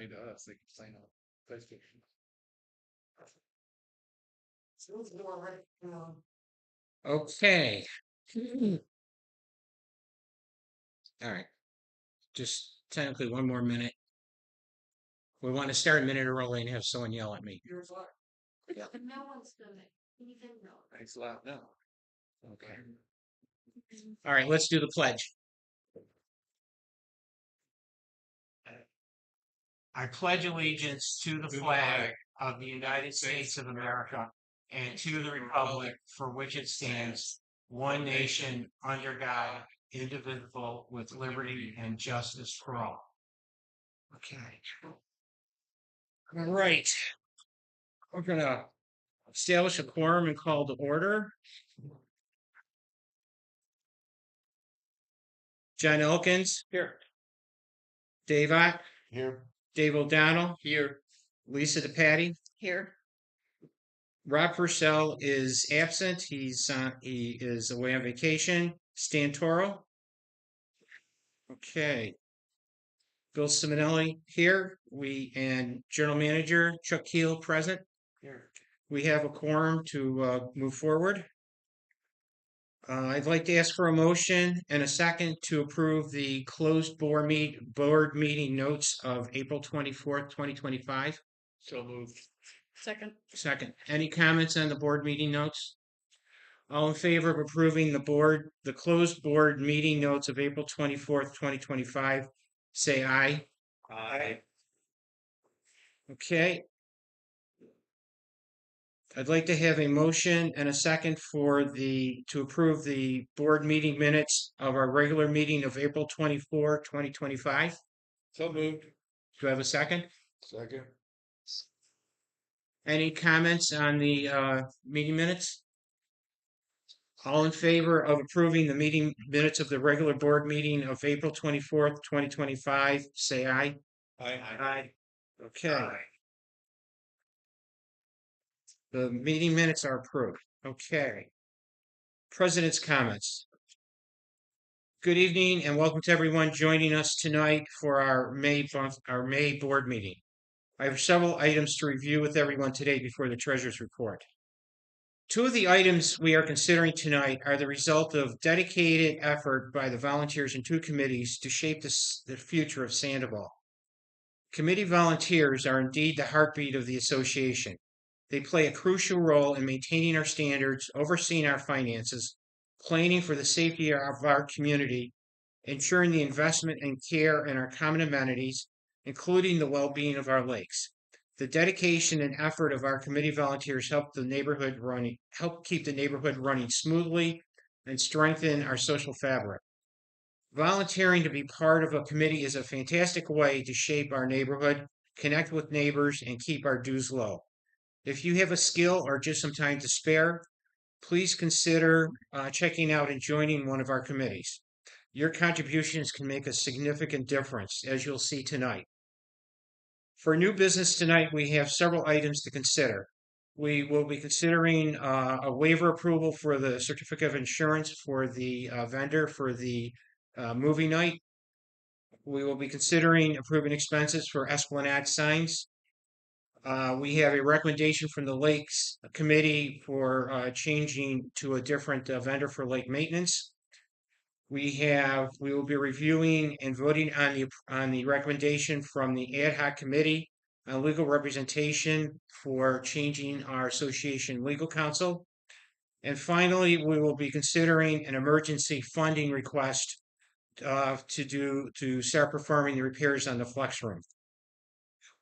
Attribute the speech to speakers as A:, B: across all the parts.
A: only to us, they can sign up.
B: Okay. All right. Just technically one more minute. We want to start a minute early and have someone yell at me.
A: You're fine.
B: Yeah.
C: No one's gonna even know.
A: Thanks a lot. No.
B: Okay. All right, let's do the pledge. I pledge allegiance to the flag of the United States of America and to the republic for which it stands, one nation, under God, indivisible, with liberty and justice for all. Okay. All right. We're going to establish a quorum and call to order. John Elkins.
A: Here.
B: Dave Ott.
A: Here.
B: Dave O'Donnell.
A: Here.
B: Lisa DePatty.
C: Here.
B: Rob Purcell is absent. He is away on vacation. Stan Toro. Okay. Bill Simonelli here. And General Manager Chuck Keel present.
A: Here.
B: We have a quorum to move forward. I'd like to ask for a motion and a second to approve the closed board meeting notes of April 24th, 2025.
A: So moved.
B: Second. Any comments on the board meeting notes? All in favor of approving the closed board meeting notes of April 24th, 2025, say aye.
A: Aye.
B: Okay. I'd like to have a motion and a second to approve the board meeting minutes of our regular meeting of April 24, 2025.
A: So moved.
B: Do I have a second?
A: Second.
B: Any comments on the meeting minutes? All in favor of approving the meeting minutes of the regular board meeting of April 24th, 2025, say aye.
A: Aye.
B: Aye. Okay. The meeting minutes are approved. Okay. President's comments. Good evening and welcome to everyone joining us tonight for our May board meeting. I have several items to review with everyone today before the treasurer's report. Two of the items we are considering tonight are the result of dedicated effort by the volunteers in two committees to shape the future of Sandoval. Committee volunteers are indeed the heartbeat of the association. They play a crucial role in maintaining our standards, overseeing our finances, planning for the safety of our community, ensuring the investment and care in our common amenities, including the well-being of our lakes. The dedication and effort of our committee volunteers help keep the neighborhood running smoothly and strengthen our social fabric. Volunteering to be part of a committee is a fantastic way to shape our neighborhood, connect with neighbors, and keep our dues low. If you have a skill or just some time to spare, please consider checking out and joining one of our committees. Your contributions can make a significant difference, as you'll see tonight. For new business tonight, we have several items to consider. We will be considering a waiver approval for the certificate of insurance for the vendor for the movie night. We will be considering approving expenses for Esplanade signs. We have a recommendation from the Lakes Committee for changing to a different vendor for lake maintenance. We will be reviewing and voting on the recommendation from the ad hoc committee on legal representation for changing our association legal counsel. And finally, we will be considering an emergency funding request to start performing the repairs on the flex room.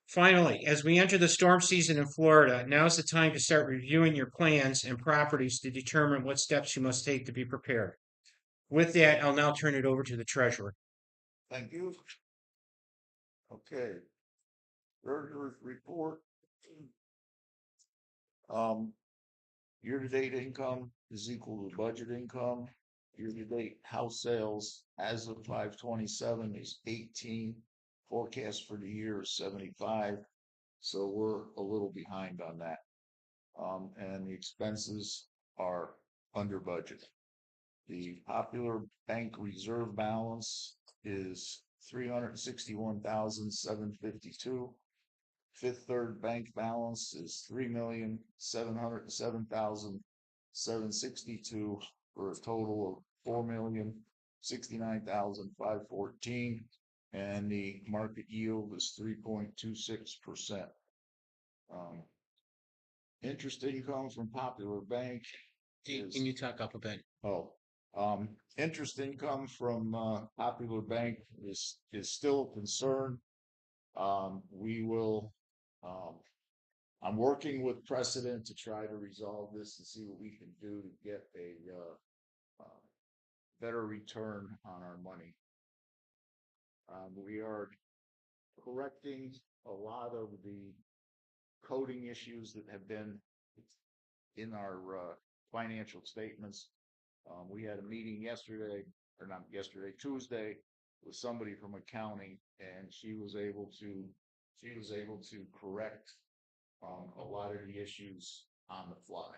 B: Finally, as we enter the storm season in Florida, now is the time to start reviewing your plans and properties to determine what steps you must take to be prepared. With that, I'll now turn it over to the treasurer.
D: Thank you. Okay. Treasurer's report. Year-to-date income is equal to budget income. Year-to-date house sales as of 5/27 is 18. Forecast for the year is 75. So we're a little behind on that. And the expenses are under budget. The popular bank reserve balance is $361,752. Fifth Third bank balance is $3,707,762 for a total of $4,069,514, and the market yield is 3.26%. Interest income from Popular Bank is
B: Can you talk up a bit?
D: interest income from Popular Bank is still a concern. We will. I'm working with Precedent to try to resolve this and see what we can do to get a better return on our money. We are correcting a lot of the coding issues that have been in our financial statements. We had a meeting yesterday, or not yesterday, Tuesday, with somebody from accounting, and she was able to correct a lot of the issues on the fly.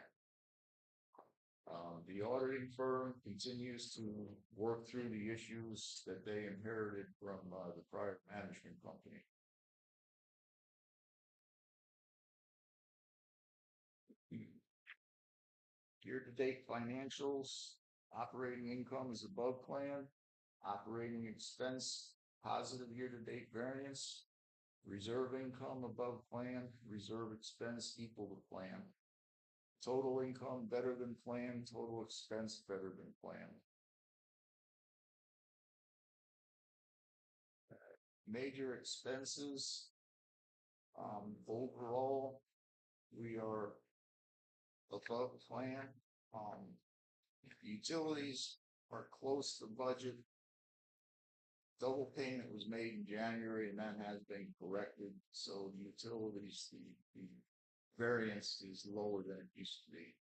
D: The auditing firm continues to work through the issues that they inherited from the prior management company. Year-to-date financials, operating income is above plan, operating expense positive year-to-date variance, reserve income above plan, reserve expense equal to plan. Total income better than plan, total expense better than plan. Major expenses, overall, we are above plan. Utilities are close to budget. Double payment was made in January, and that has been corrected. So the utilities, the variance is lower than it used to be.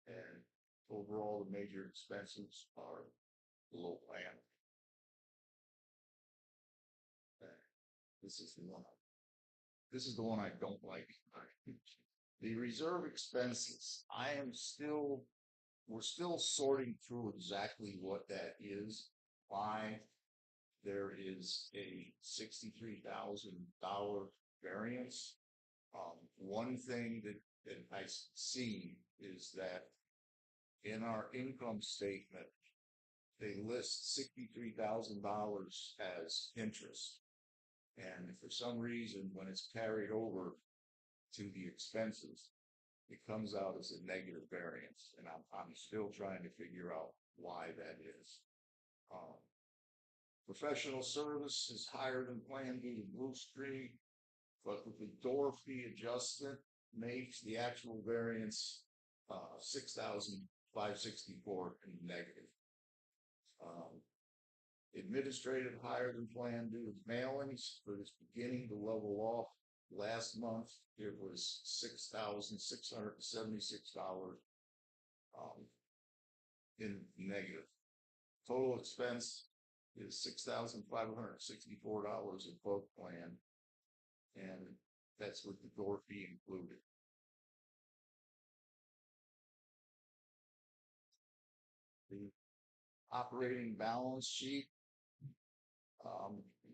D: And overall, the major expenses are below plan. This is the one I don't like. The reserve expenses, we're still sorting through exactly what that is. Why there is a $63,000 variance. One thing that I see is that in our income statement, they list $63,000 as interest. And for some reason, when it's carried over to the expenses, it comes out as a negative variance. And I'm still trying to figure out why that is. Professional service is higher than planned due to Blue Street, but with the door fee adjustment makes the actual variance $6,564 negative. Administrative higher than planned due to mailings, but it's beginning to level off. Last month it was $6,676 in negative. Total expense is $6,564 above plan, and that's with the door fee included. The operating balance sheet.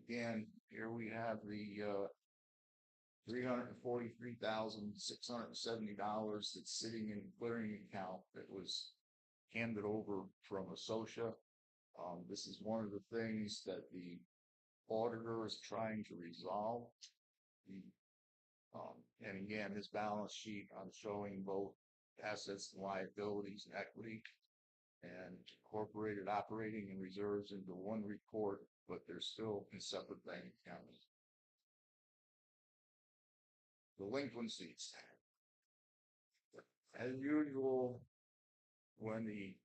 D: Again, here we have the $343,670 that's sitting in the clearing account that was handed over from Associa. This is one of the things that the auditor is trying to resolve. And again, his balance sheet, I'm showing both assets and liabilities and equity, and incorporated operating and reserves into one report, but they're still in separate bank accounts. Delinquencies. As usual, when the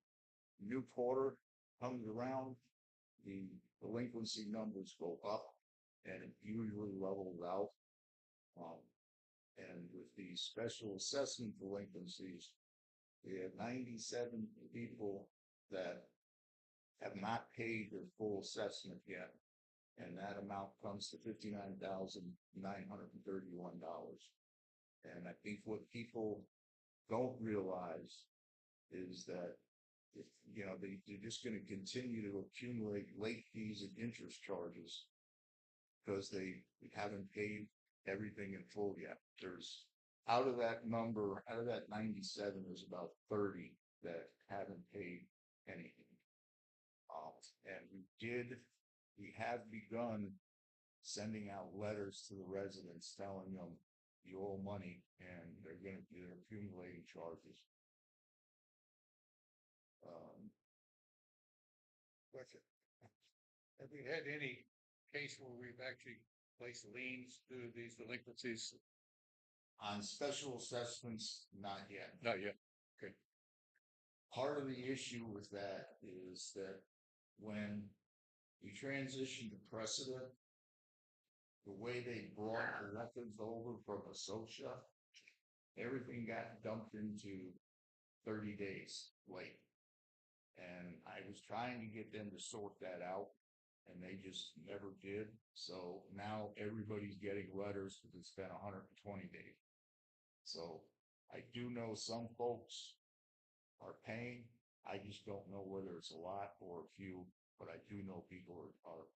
D: new quarter comes around, the delinquency numbers go up, and it usually levels out. And with the special assessment delinquencies, we have 97 people that have not paid their full assessment yet, and that amount comes to $59,931. And I think what people don't realize is that you know, they're just gonna continue to accumulate late fees and interest charges because they haven't paid everything in full yet. There's, out of that 97, there's about 30 that haven't paid anything. And we have begun sending out letters to the residents telling them you owe money and they're accumulating charges.
A: Question. Have we had any case where we've actually placed liens to these delinquencies?
D: On special assessments, not yet.
A: Not yet. Okay.
D: Part of the issue with that is that when we transitioned to precedent, the way they brought the records over from Associa, everything got dumped into 30 days late. And I was trying to get them to sort that out, and they just never did. So now everybody's getting letters because it's been 120 days. So I do know some folks are paying. I just don't know whether it's a lot or a few, but I do know people are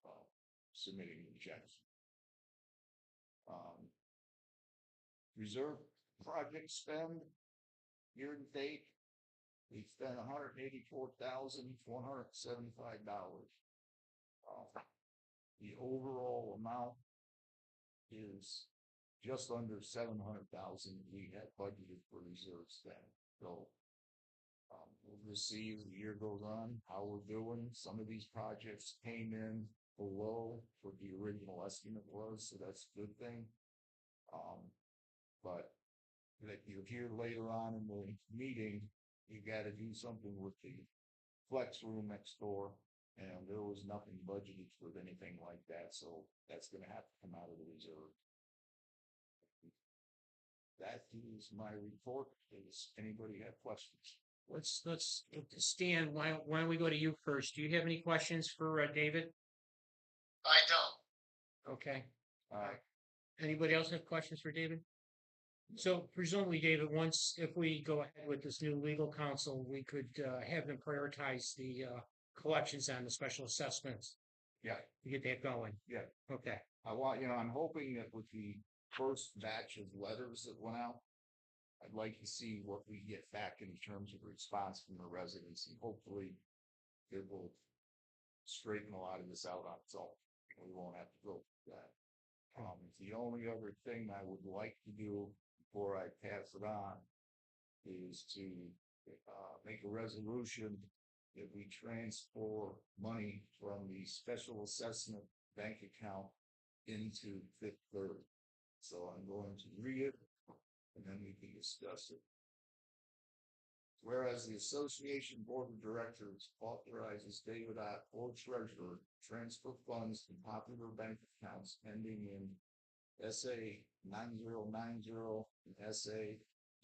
D: submitting the checks. Reserve project spend year to date, we spent $184,175. The overall amount is just under 700,000 we had budgeted for reserve spend. So we'll see as the year goes on how we're doing. Some of these projects came in below what the original estimate was, so that's a good thing. But like you'll hear later on in the meeting, you got to do something with the flex room next door, and there was nothing budgeted for anything like that, so that's going to have to come out of the reserve. That is my report. Does anybody have questions?
B: Let's Stan, why don't we go to you first? Do you have any questions for David?
A: I don't.
B: Okay.
D: All right.
B: Anybody else have questions for David? So presumably, David, if we go ahead with this new legal counsel, we could have them prioritize the collections on the special assessments.
D: Yeah.
B: To get that going.
D: Yeah.
B: Okay.
D: I'm hoping that with the first batch of letters that went out, I'd like to see what we get back in terms of response from the residents, and hopefully it will straighten a lot of this out on its own. We won't have to go through that. The only other thing I would like to do before I pass it on is to make a resolution that we transfer money from the special assessment bank account into Fifth Third. So I'm going to read it, and then we can discuss it. Whereas the Association Board of Directors authorizes David Ott, or Treasurer, transfer funds to popular bank accounts ending in SA 9090 and SA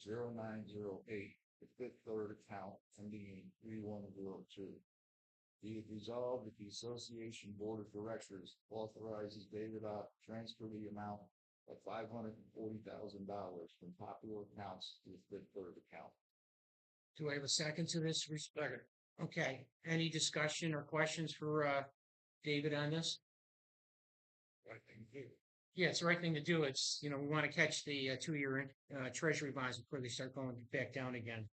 D: 0908, the Fifth Third account ending in 3102. Be it resolved that the Association Board of Directors authorizes David Ott to transfer the amount of $540,000 from popular accounts to the Fifth Third account.
B: Do I have a second to this?
A: Second.
B: Okay. Any discussion or questions for David on this?
A: Right thing to do.
B: Yeah, it's the right thing to do. It's, we want to catch the 2-year treasury bonds before they start going back down again.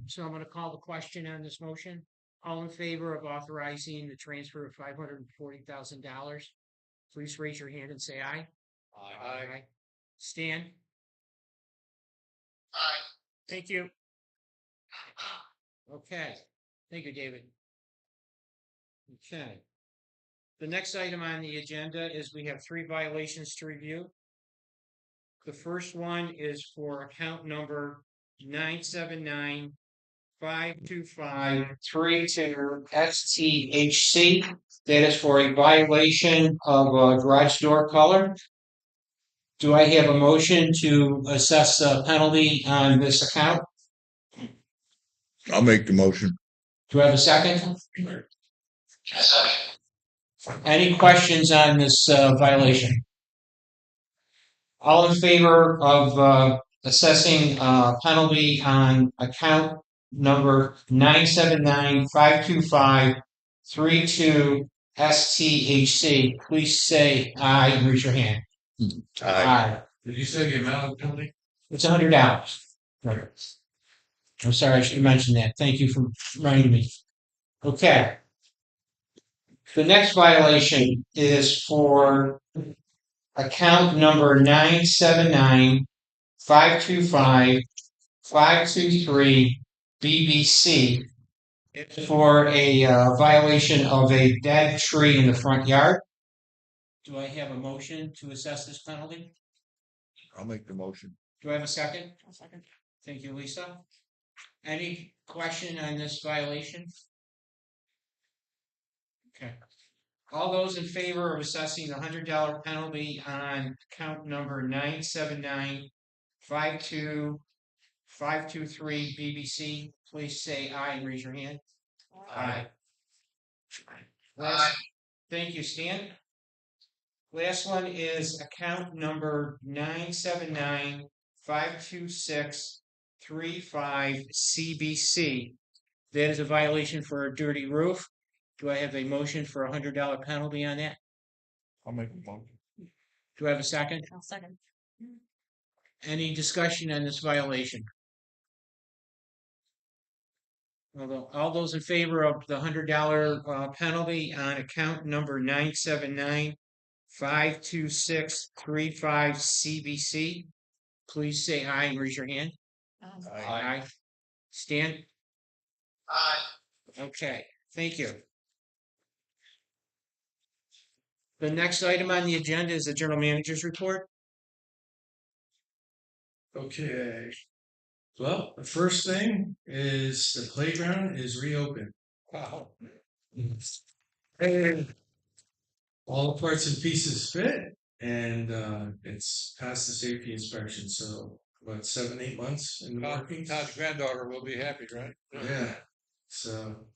B: So I'm going to call the question on this motion. All in favor of authorizing the transfer of $540,000? Please raise your hand and say aye.
A: Aye.
B: Stan?
A: Aye.
B: Thank you. Okay. Thank you, David. Okay. The next item on the agenda is we have 3 violations to review. The first one is for account number 979-525-32 STHC. That is for a violation of garage door color. Do I have a motion to assess a penalty on this account?
E: I'll make the motion.
B: Do I have a second? Any questions on this violation? All in favor of assessing penalty on account number 979-525-32-STHC. Please say aye and raise your hand. Aye.
A: Did you say the amount of the penalty?
B: It's $100. Right. I'm sorry, I should have mentioned that. Thank you for reminding me. Okay. The next violation is for account number 979-525-523 BBC. It's for a violation of a dead tree in the front yard. Do I have a motion to assess this penalty?
E: I'll make the motion.
B: Do I have a second? A second. Thank you, Lisa. Any question on this violation? Okay. All those in favor of assessing the $100 penalty on account number 979-52523 BBC, please say aye and raise your hand. Aye. Last, thank you, Stan. Last one is account number 979-526-35 CBC. That is a violation for a dirty roof. Do I have a motion for a $100 penalty on that?
E: I'll make the motion.
B: Do I have a second?
C: I'll second.
B: Any discussion on this violation? Although all those in favor of the $100 penalty on account number 979-526-35 CBC, please say aye and raise your hand. Aye. Stan? Aye. Okay, thank you. The next item on the agenda is the General Manager's report.
F: Okay. Well, the first thing is the playground is reopened.
A: Wow.
F: And all the parts and pieces fit, and it's passed the safety inspection. So about 7-8 months in the workings.
A: Todd's granddaughter will be happy, right?
F: Yeah. So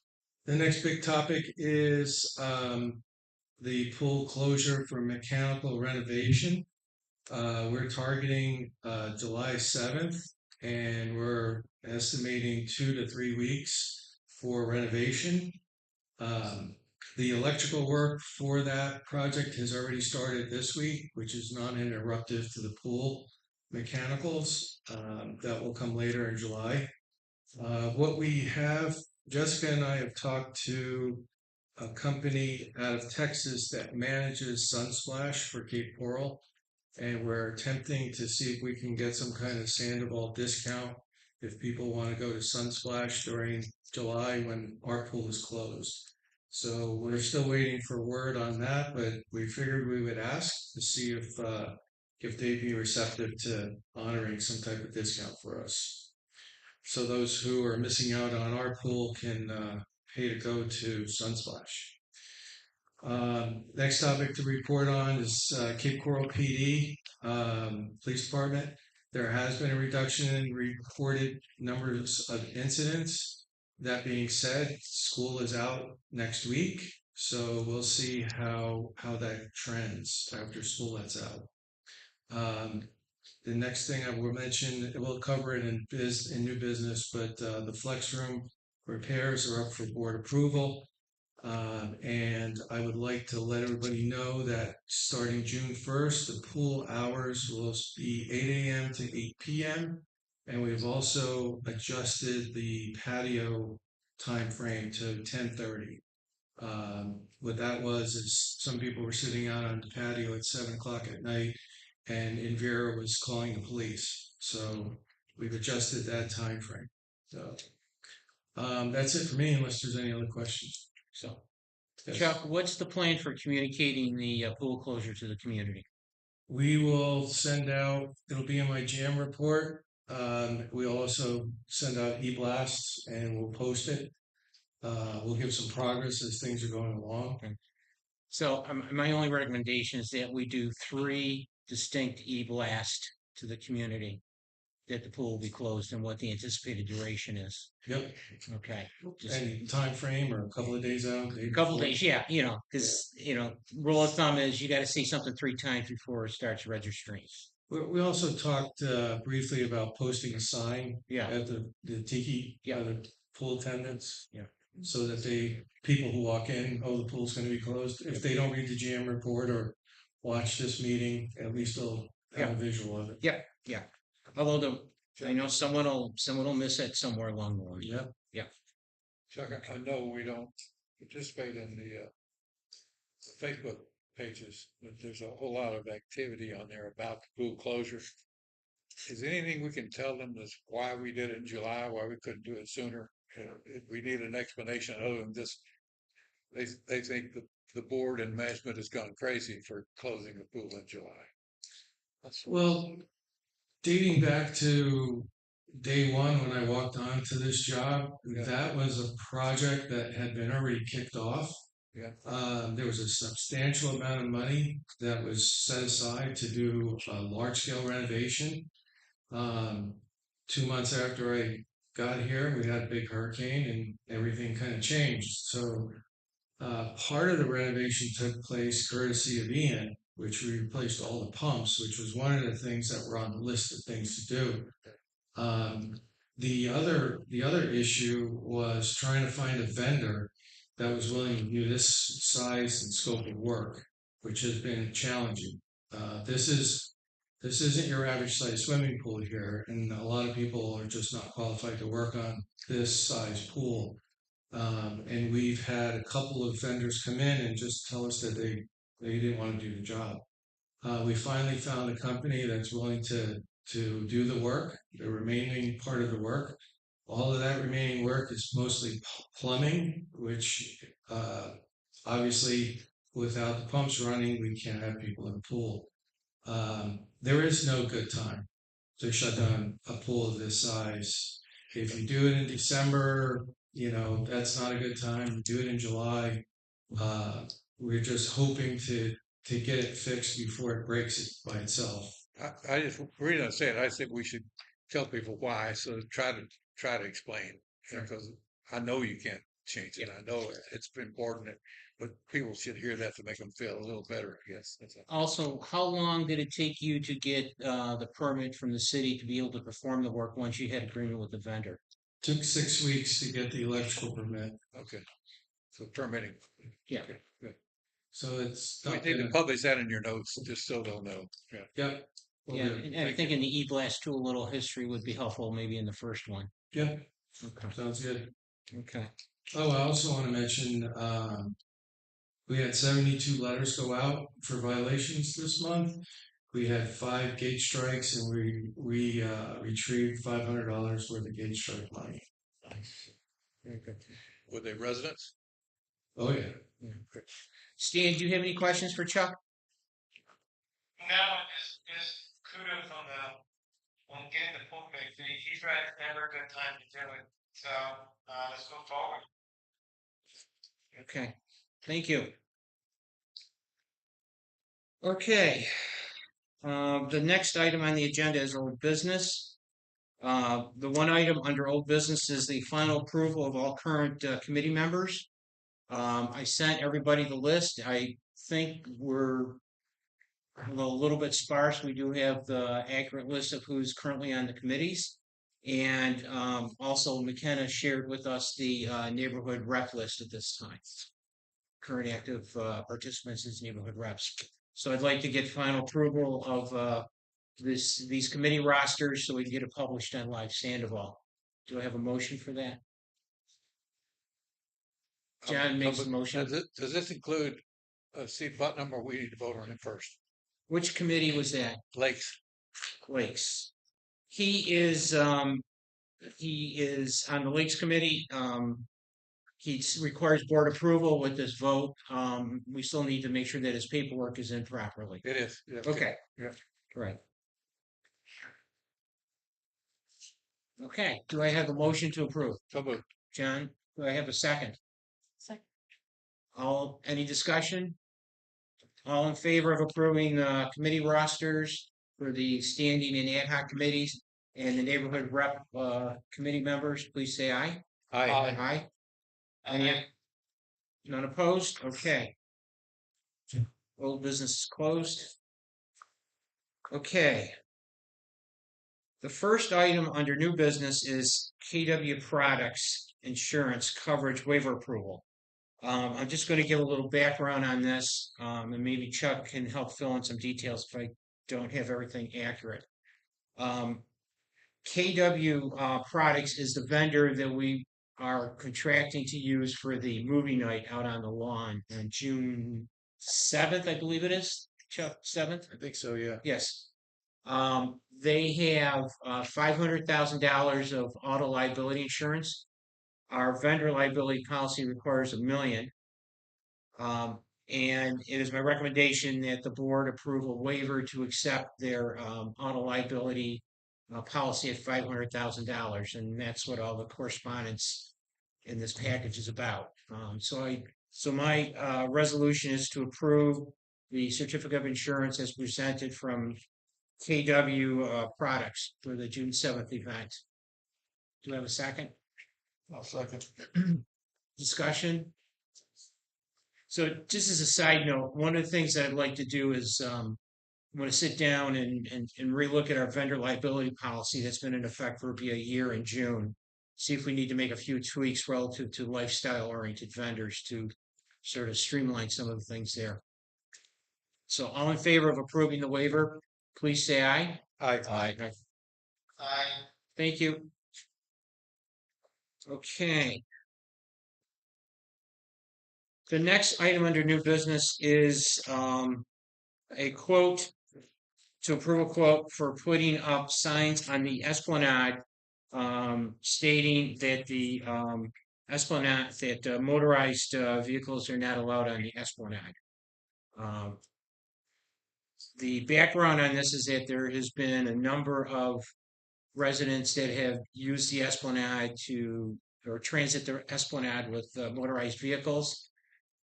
F: the next big topic is the pool closure for mechanical renovation. We're targeting July 7th, and we're estimating 2 to 3 weeks for renovation. The electrical work for that project has already started this week, which is non-interruptive to the pool mechanicals. That will come later in July. What we have, Jessica and I have talked to a company out of Texas that manages Sunsplash for Cape Coral, and we're attempting to see if we can get some kind of Sandoval discount if people want to go to Sunsplash during July when our pool is closed. So we're still waiting for word on that, but we figured we would ask to see if they'd be receptive to honoring some type of discount for us. So those who are missing out on our pool can pay to go to Sunsplash. Next topic to report on is Cape Coral PD, Police Department. There has been a reduction in reported numbers of incidents. That being said, school is out next week, so we'll see how that trends after school lets out. The next thing I will mention, we'll cover it in new business, but the flex room repairs are up for board approval. And I would like to let everybody know that starting June 1st, the pool hours will be 8 a.m. to 8 p.m. And we've also adjusted the patio time frame to 10:30. What that was is some people were sitting out on the patio at 7 o'clock at night, and Invera was calling the police. So we've adjusted that time frame. So that's it for me, unless there's any other questions. So, yes.
B: Chuck, what's the plan for communicating the pool closure to the community?
F: We will send out, it'll be in my jam report. We'll also send out e-blasts and we'll post it. We'll give some progress as things are going along.
B: Okay. So my only recommendation is that we do 3 distinct e-blasts to the community, that the pool will be closed and what the anticipated duration is.
F: Yep.
B: Okay.
F: Any time frame or a couple of days out?
B: A couple of days, yeah, because, rule of thumb is you got to see something 3 times before it starts registering.
F: We also talked briefly about posting a sign
B: Yeah.
F: at the tiki,
B: Yeah.
F: the pool attendants.
B: Yeah.
F: So that people who walk in, oh, the pool's gonna be closed, if they don't read the GM report or watch this meeting, at least they'll have a visual of it.
B: Yeah. Although I know someone will miss it somewhere along the line.
F: Yep.
A: Chuck, I know we don't participate in the Facebook pages, but there's a whole lot of activity on there about the pool closures. Is there anything we can tell them as why we did it in July, why we couldn't do it sooner? If we need an explanation other than this, they think that the board and management has gone crazy for closing the pool in July.
F: Well, dating back to day one when I walked onto this job,
A: Yeah.
F: that was a project that had been already kicked off.
A: Yeah.
F: There was a substantial amount of money that was set aside to do a large scale renovation. 2 months after I got here, we had a big hurricane and everything kind of changed. So part of the renovation took place courtesy of Ian, which we replaced all the pumps, which was one of the things that were on the list of things to do. The other issue was trying to find a vendor that was willing to do this size and scope of work, which has been challenging. This isn't your average size swimming pool here, and a lot of people are just not qualified to work on this size pool. And we've had a couple of vendors come in and just tell us that they didn't want to do the job. We finally found a company that's willing to do the work, the remaining part of the work. All of that remaining work is mostly plumbing, which obviously without the pumps running, we can't have people in the pool. There is no good time to shut down a pool of this size. If you do it in December, that's not a good time. Do it in July. We're just hoping to get it fixed before it breaks it by itself.
A: I just reason I say it, I think we should tell people why, so try to explain, because I know you can't change it. I know it's important, but people should hear that to make them feel a little better, I guess. That's all.
B: Also, how long did it take you to get the permit from the city to be able to perform the work once you had agreement with the vendor?
F: Took 6 weeks to get the electrical permit.
A: Okay. So permitting.
B: Yeah.
A: Okay, good.
F: So it's
A: We
F: not
A: need to
F: gonna-
A: publish that in your notes, just so they'll know. Yeah.
F: Yep.
B: Yeah, and I think in the e-blast too, a little history would be helpful, maybe in the first one.
F: Yep.
B: Okay.
F: Sounds good.
B: Okay.
F: Oh, I also want to mention, we had 72 letters go out for violations this month. We had 5 gate strikes and we retrieved $500 worth of gate strike money.
A: Nice. Okay. Were they residents?
F: Oh yeah.
B: Stan, do you have any questions for Chuck?
G: No, just kudos on getting the pool fixed. He's right, it's never a good time to do it. So let's go forward.
B: Okay, thank you. Okay, the next item on the agenda is old business. The one item under old business is the final approval of all current committee members. I sent everybody the list. I think we're a little bit sparse. We do have the accurate list of who's currently on the committees. And also McKenna shared with us the neighborhood rep list at this time. Current active participants as neighborhood reps. So I'd like to get final approval of these committee rosters so we can get it published on Live Sandoval. Do I have a motion for that? John makes the motion.
A: Does this include Steve Putnam, or we need to vote on him first?
B: Which committee was that?
A: Lakes.
B: Lakes. He is on the Lakes Committee. He requires board approval with this vote. We still need to make sure that his paperwork is in properly.
A: It is. Yeah,
B: Okay.
A: Yeah.
B: Right. Okay. Do I have a motion to approve?
A: So moved.
B: John, do I have a second?
C: Second.
B: Any discussion? All in favor of approving the committee rosters for the standing and ad hoc committees and the neighborhood rep committee members, please say aye.
A: Aye.
B: Aye. Any, none opposed? Okay. Old business is closed. Okay. The first item under new business is KW Products Insurance Coverage Waiver Approval. I'm just going to give a little background on this, and maybe Chuck can help fill in some details if I don't have everything accurate. KW Products is the vendor that we are contracting to use for the movie night out on the lawn on June 7th, I believe it is. Chuck, 7th?
A: I think so, yeah.
B: Yes. They have $500,000 of auto liability insurance. Our vendor liability policy requires $1 million. And it is my recommendation that the board approve a waiver to accept their auto liability policy at $500,000, and that's what all the correspondence in this package is about. So my resolution is to approve the certificate of insurance as presented from KW Products for the June 7th event. Do I have a second?
E: I'll second.
B: Discussion? So just as a side note, one of the things that I'd like to do is I want to sit down and relook at our vendor liability policy that's been in effect for a year in June. See if we need to make a few tweaks relative to lifestyle-oriented vendors to sort of streamline some of the things there. So all in favor of approving the waiver, please say aye.
A: Aye.
B: Aye.
G: Aye.
B: Thank you. Okay. The next item under new business is a quote to approve a quote for putting up signs on the Esplanade stating that the Esplanade, that motorized vehicles are not allowed on the Esplanade. The background on this is that there has been a number of residents that have used the Esplanade or transit the Esplanade with motorized vehicles.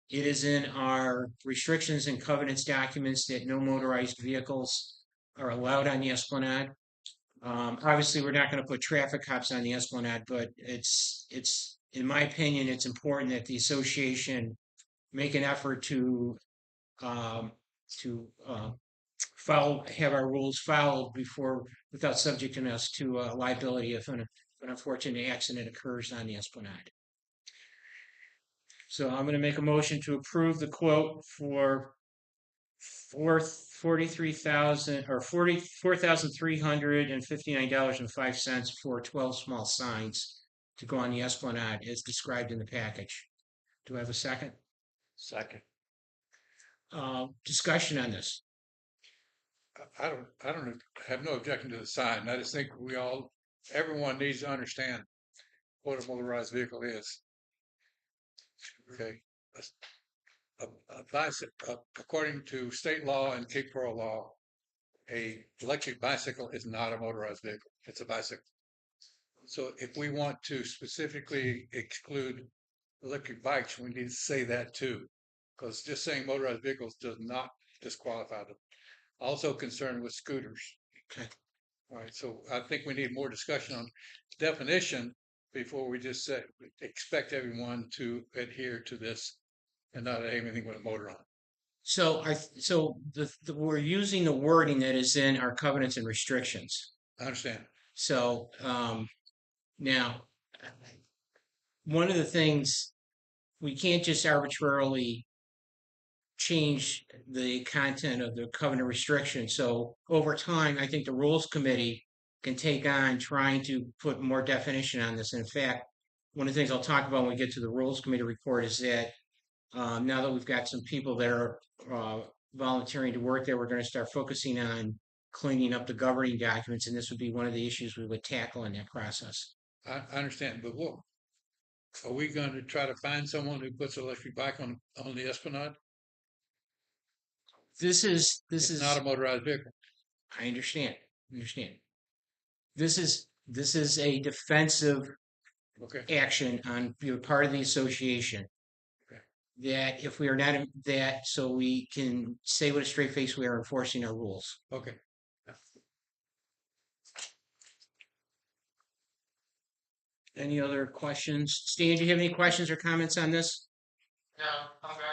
B: It is in our restrictions and covenants documents that no motorized vehicles are allowed on the Esplanade. Obviously, we're not going to put traffic cops on the Esplanade, but it's in my opinion, it's important that the association make an effort to have our rules followed without subjecting us to liability if an unfortunate accident occurs on the Esplanade. So I'm going to make a motion to approve the quote for $44,359.05 for 12 small signs to go on the Esplanade as described in the package. Do I have a second?
D: Second.
B: Discussion on this.
A: I don't have no objection to the sign. I just think everyone needs to understand what a motorized vehicle is. Okay. A bicycle, according to state law and Cape Coral law, a electric bicycle is not a motorized vehicle. It's a bicycle. So if we want to specifically exclude electric bikes, we need to say that too, because just saying motorized vehicles does not disqualify them. Also concerned with scooters.
B: Okay.
A: All right. So I think we need more discussion on definition before we just expect everyone to adhere to this and not have anything with a motor on.
B: So we're using the wording that is in our covenants and restrictions.
A: I understand.
B: So now, one of the things, we can't just arbitrarily change the content of the covenant restriction. So over time, I think the rules committee can take on trying to put more definition on this. And in fact, one of the things I'll talk about when we get to the rules committee report is that now that we've got some people that are volunteering to work there, we're going to start focusing on cleaning up the governing documents, and this would be one of the issues we would tackle in that process.
A: I understand, but what are we going to try to find someone who puts an electric bike on the Esplanade?
B: This is
A: not a motorized vehicle.
B: I understand. This is a defensive action on part of the association. That if we are not that, so we can say with a straight face we are enforcing our rules.
A: Okay.
B: Any other questions? Stan, do you have any questions or comments on this?
G: No, I'm good.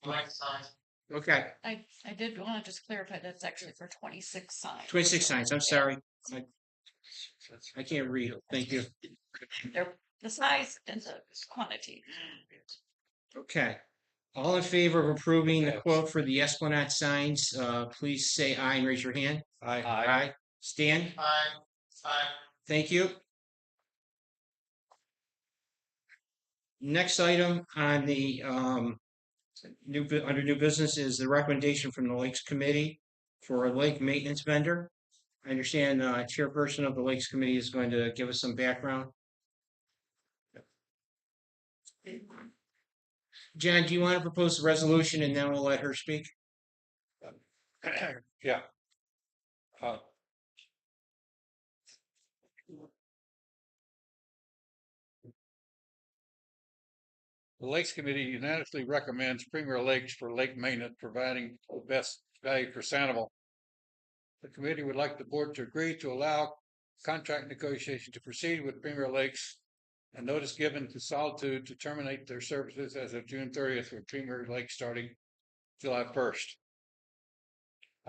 G: I like the signs.
B: Okay,
H: I did want to just clarify that's actually for 26 signs.
B: 26 signs. I'm sorry. I can't read. Thank you.
H: They're the size and the quantity.
B: Okay. All in favor of approving the quote for the Esplanade signs, please say aye and raise your hand.
A: I,
B: Aye. Stan?
G: Aye.
B: Thank you. Next item on the under new business is the recommendation from the Lakes Committee for a lake maintenance vendor. I understand chairperson of the Lakes Committee is going to give us some background. John, do you want to propose the resolution and then we'll let her speak?
A: yeah. Uh, The Lakes Committee unanimously recommends Premier Lakes for lake maintenance, providing the best value for Sandoval. The committee would like the board to agree to allow contract negotiation to proceed with Premier Lakes and notice given to Solitude to terminate their services as of June 30th with Premier Lakes starting July 1st.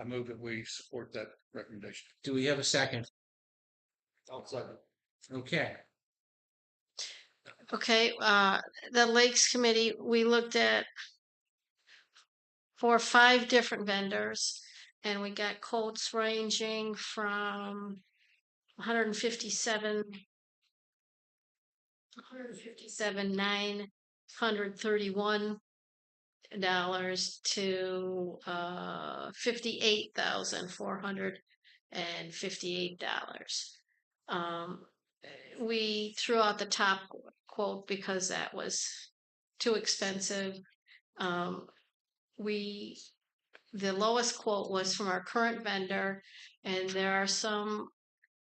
A: I move that we support that recommendation.
B: Do we have a second?
D: I'll second.
B: Okay.
C: Okay, the Lakes Committee, we looked at 4 or 5 different vendors, and we got quotes ranging from 157 $931 to $58,458. We threw out the top quote because that was too expensive. The lowest quote was from our current vendor, and there are some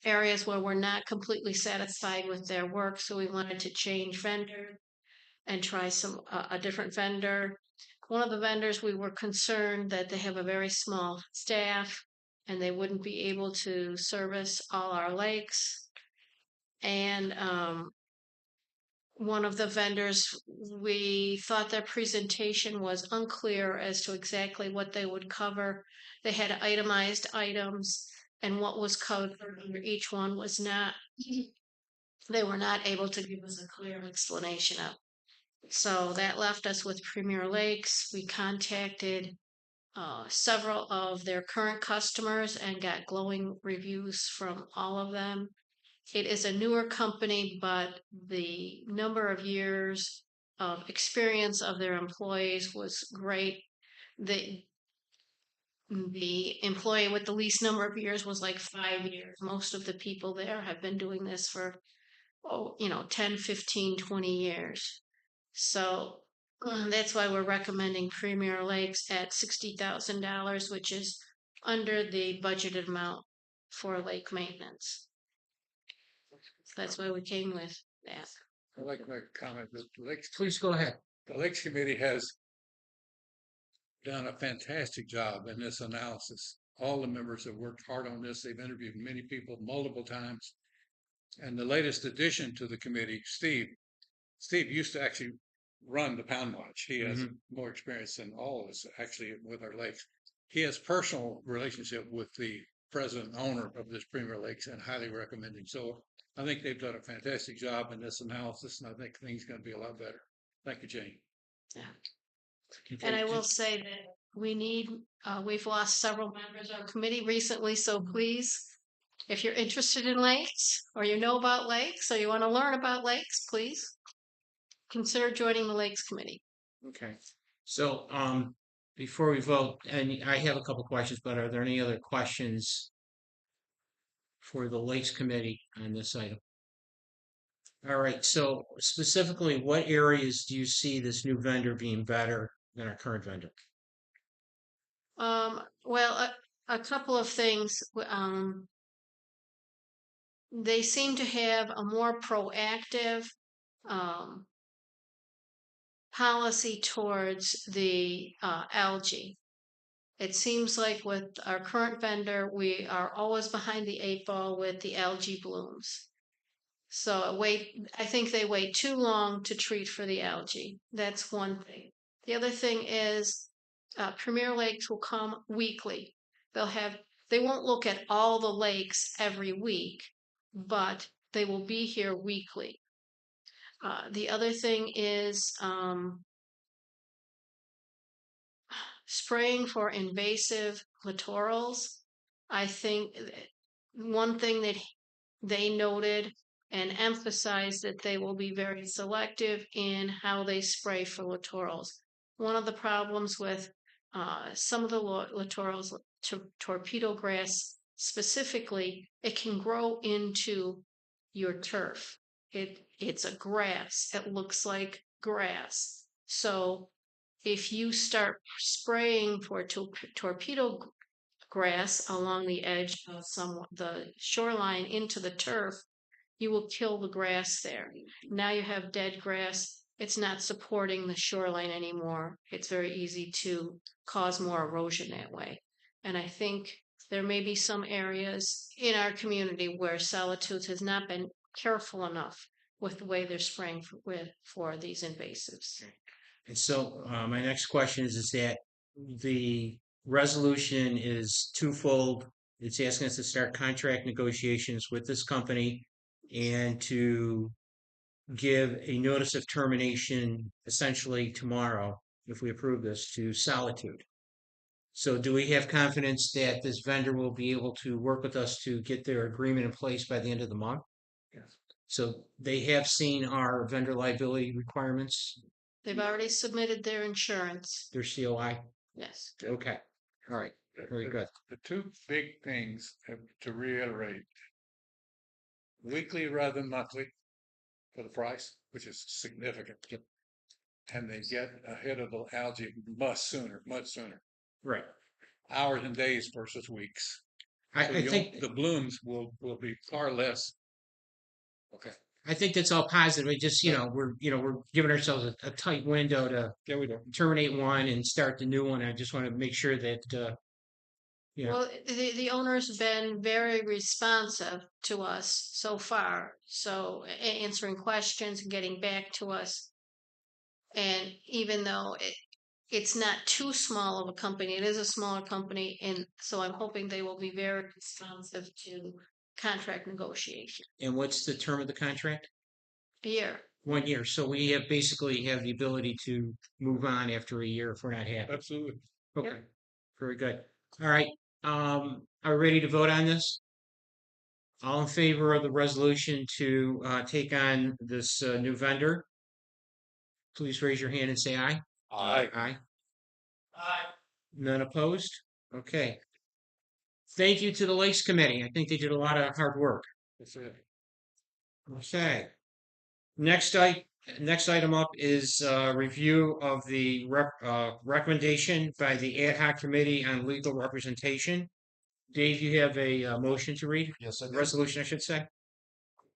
C: areas where we're not completely satisfied with their work, so we wanted to change vendor and try a different vendor. One of the vendors, we were concerned that they have a very small staff and they wouldn't be able to service all our lakes. And one of the vendors, we thought their presentation was unclear as to exactly what they would cover. They had itemized items, and what was covered under each one was not, they were not able to give us a clear explanation of. So that left us with Premier Lakes. We contacted several of their current customers and got glowing reviews from all of them. It is a newer company, but the number of years of experience of their employees was great. The employee with the least number of years was like 5 years. Most of the people there have been doing this for 10, 15, 20 years. So that's why we're recommending Premier Lakes at $60,000, which is under the budgeted amount for lake maintenance. That's why we came with that.
A: I'd like to make a comment. The Lakes,
B: Please go ahead.
A: the Lakes Committee has done a fantastic job in this analysis. All the members have worked hard on this. They've interviewed many people multiple times. And the latest addition to the committee, Steve used to actually run the Pound Watch. He has more experience than all of us actually with our lakes. He has personal relationship with the president and owner of this Premier Lakes and highly recommending. So I think they've done a fantastic job in this analysis, and I think things are going to be a lot better. Thank you, Jane.
C: Yeah. And I will say that we've lost several members of our committee recently, so please, if you're interested in lakes, or you know about lakes, or you want to learn about lakes, please consider joining the Lakes Committee.
B: Okay. So before we vote, and I have a couple questions, but are there any other questions for the Lakes Committee on this item? All right. So specifically, what areas do you see this new vendor being better than our current vendor?
C: Well, a couple of things. They seem to have a more proactive policy towards the algae. It seems like with our current vendor, we are always behind the 8 ball with the algae blooms. So I think they wait too long to treat for the algae. That's one thing. The other thing is Premier Lakes will come weekly. They won't look at all the lakes every week, but they will be here weekly. The other thing is spraying for invasive littorals. I think one thing that they noted and emphasized that they will be very selective in how they spray for littorals. One of the problems with some of the littorals, torpedo grass specifically, it can grow into your turf. It's a grass. It looks like grass. So if you start spraying for torpedo grass along the edge of the shoreline into the turf, you will kill the grass there. Now you have dead grass. It's not supporting the shoreline anymore. It's very easy to cause more erosion that way. And I think there may be some areas in our community where Solitudes has not been careful enough with the way they're spraying for these invasives.
B: And so my next question is that the resolution is twofold. It's asking us to start contract negotiations with this company and to give a notice of termination essentially tomorrow, if we approve this, to Solitude. So do we have confidence that this vendor will be able to work with us to get their agreement in place by the end of the month?
A: Yes.
B: So they have seen our vendor liability requirements,
C: They've already submitted their insurance.
B: their COI?
C: Yes.
B: Okay, all right, very good.
A: The two big things to reiterate, weekly rather than monthly for the price, which is significant.
B: Yep.
A: And they get ahead of the algae much sooner.
B: Right.
A: Hours and days versus weeks.
B: I
A: So
B: think
A: the blooms will be far less. Okay.
B: I think that's all positive. I just, we're giving ourselves a tight window to
A: Yeah, we do.
B: terminate one and start the new one. I just want to make sure that, Yeah.
C: Well, the owner's been very responsive to us so far. So answering questions and getting back to us. And even though it's not too small of a company, it is a smaller company. And so I'm hoping they will be very responsive to contract negotiation.
B: And what's the term of the contract?
C: A year.
B: 1 year. So we basically have the ability to move on after a year if we're not happy.
A: Absolutely.
B: Okay, very good. All right, are we ready to vote on this? All in favor of the resolution to take on this new vendor? Please raise your hand and say aye.
A: Aye.
B: Aye.
G: Aye.
B: None opposed? Okay. Thank you to the Lakes Committee. I think they did a lot of hard work.
A: That's it.
B: Okay. Next item up is review of the recommendation by the Ad Hoc Committee on Legal Representation. Dave, you have a motion to read?
D: Yes, I do.
B: Resolution, I should say.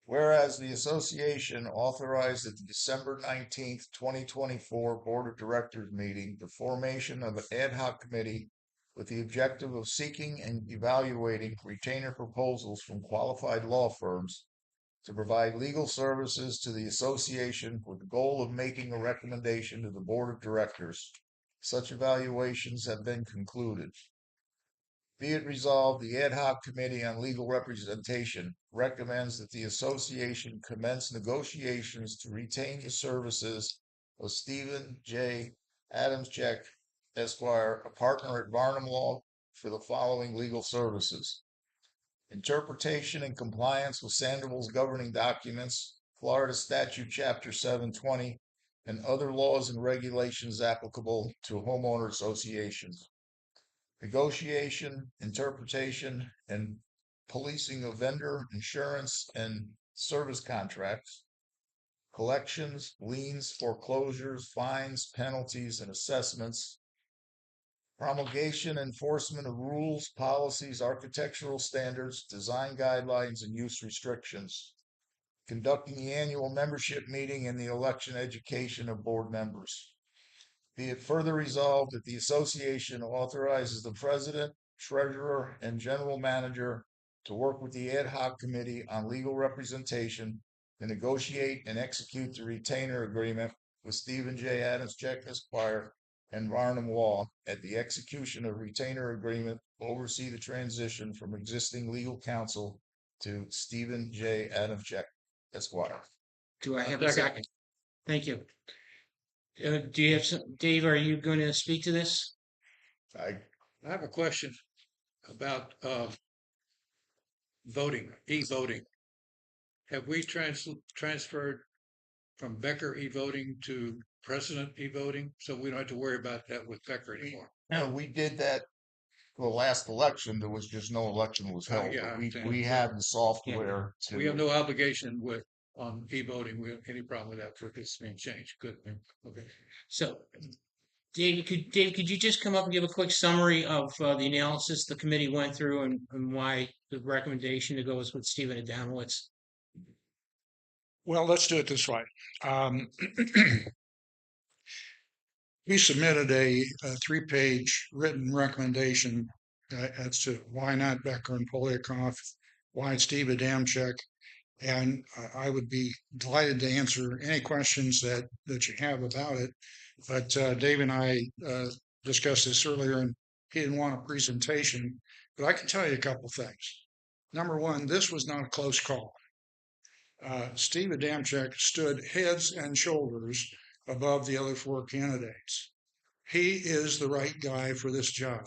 D: Whereas the association authorized at the December 19th, 2024 Board of Directors meeting the formation of an ad hoc committee with the objective of seeking and evaluating retainer proposals from qualified law firms to provide legal services to the association with the goal of making a recommendation to the Board of Directors. Such evaluations have been concluded. Be it resolved, the Ad Hoc Committee on Legal Representation recommends that the association commence negotiations to retain the services of Stephen J. Adamscheck, Esquire, a partner at Varnum Law, for the following legal services: interpretation and compliance with Sandoval's governing documents, Florida Statute Chapter 720, and other laws and regulations applicable to homeowner associations. Negotiation, interpretation, and policing of vendor, insurance, and service contracts, collections, liens, foreclosures, fines, penalties, and assessments, promulgation, enforcement of rules, policies, architectural standards, design guidelines, and use restrictions, conducting the annual membership meeting and the election education of board members. Be it further resolved that the association authorizes the president, treasurer, and general manager to work with the ad hoc committee on legal representation to negotiate and execute the retainer agreement with Stephen J. Adamscheck Esquire and Varnum Law at the execution of retainer agreement, oversee the transition from existing legal counsel to Stephen J. Adamczyk, Esquire.
B: Do I have a
A: Second.
B: second? Thank you. Do you have some, Dave, are you going to speak to this?
D: I
A: I have a question about voting, e-voting. Have we transferred from Becker e-voting to President e-voting? So we don't have to worry about that with Becker anymore.
D: No, we did that for the last election. There was just no election was held.
A: yeah, I
D: But we
A: understand.
D: have the software
A: We have
D: to,
A: no obligation with, on e-voting. We have any problem with that for this being changed. Good. Okay.
B: So, Dave, could you just come up and give a quick summary of the analysis the committee went through and why the recommendation to go was with Stephen Adamowitz?
I: Well, let's do it this way. We submitted a 3-page written recommendation as to why not Becker and Poliakoff, why Steve Adamczyk, and I would be delighted to answer any questions that you have about it. But Dave and I discussed this earlier, and he didn't want a presentation, but I can tell you a couple things. Number one, this was not a close call. Steve Adamczyk stood heads and shoulders above the other 4 candidates. He is the right guy for this job.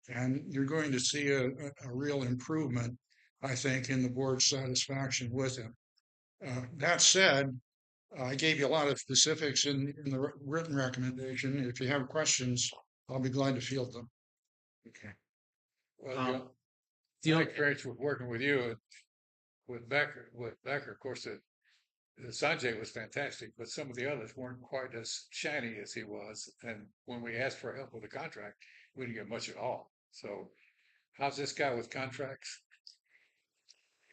I: And you're going to see a real improvement, I think, in the board's satisfaction with him. That said, I gave you a lot of specifics in the written recommendation. If you have questions, I'll be glad to field them.
B: Okay.
A: Well, my experience with working with you with Becker, of course, Sanjay was fantastic, but some of the others weren't quite as shiny as he was. And when we asked for help with the contract, we didn't get much at all. So how's this guy with contracts?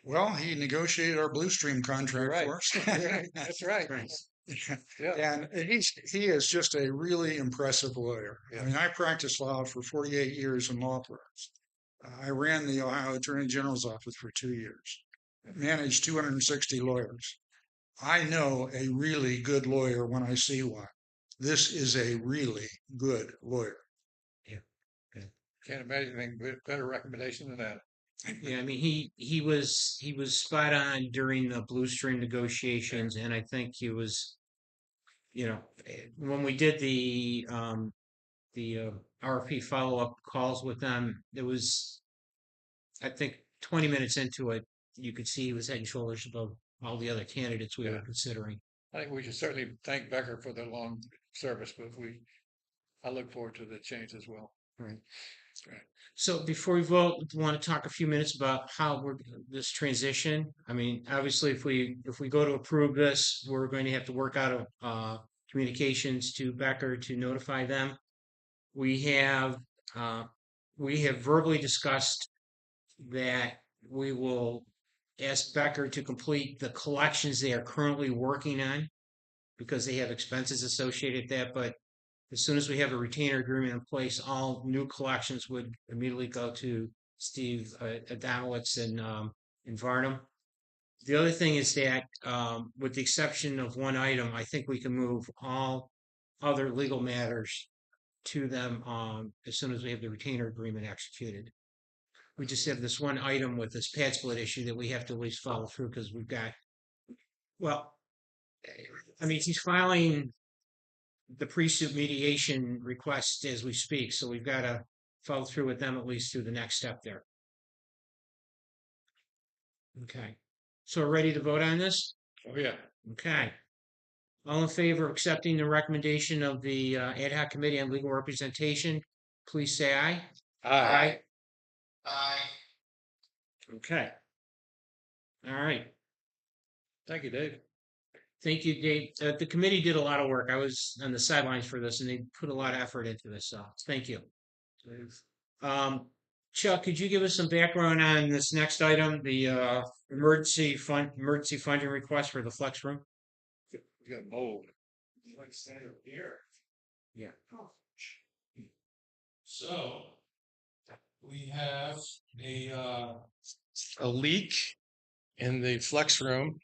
I: Well, he negotiated our Blue Stream contract
A: Right.
I: for us.
A: That's right. Yeah.
I: And he is just a really impressive lawyer.
A: Yeah.
I: I mean, I practiced law for 48 years in law firms. I ran the Ohio Attorney General's office for 2 years, managed 260 lawyers. I know a really good lawyer when I see one. This is a really good lawyer.
A: Can't imagine anything better recommendation than that.
B: Yeah, I mean he was spot on during the Blue Stream negotiations, and I think he was, when we did the RFP follow-up calls with them, it was, I think, 20 minutes into it, you could see he was head and shoulders above all the other candidates we were considering.
A: I think we should certainly thank Becker for the long service, but I look forward to the change as well.
B: Right. So before we vote, we want to talk a few minutes about how this transition. I mean, obviously, if we go to approve this, we're going to have to work out communications to Becker to notify them. We have verbally discussed that we will ask Becker to complete the collections they are currently working on because they have expenses associated with that. But as soon as we have a retainer agreement in place, all new collections would immediately go to Steve Adamowitz and Varnum. The other thing is that, with the exception of one item, I think we can move all other legal matters to them as soon as we have the retainer agreement executed. We just have this one item with this pad split issue that we have to at least follow through because we've got, I mean, he's filing the pre-suit mediation request as we speak, so we've got to follow through with them at least through the next step there. Okay, so we're ready to vote on this?
A: Oh, yeah.
B: Okay. All in favor of accepting the recommendation of the ad hoc committee on legal representation, please say aye.
A: Aye.
G: Aye.
B: Okay. All right.
A: Thank you, Dave.
B: Thank you, Dave. The committee did a lot of work. I was on the sidelines for this, and they put a lot of effort into this. So, thank you. Chuck, could you give us some background on this next item, the emergency funding request for the flex room?
A: You got mold.
F: Like standard here.
B: Yeah.
F: So we have a leak in the flex room,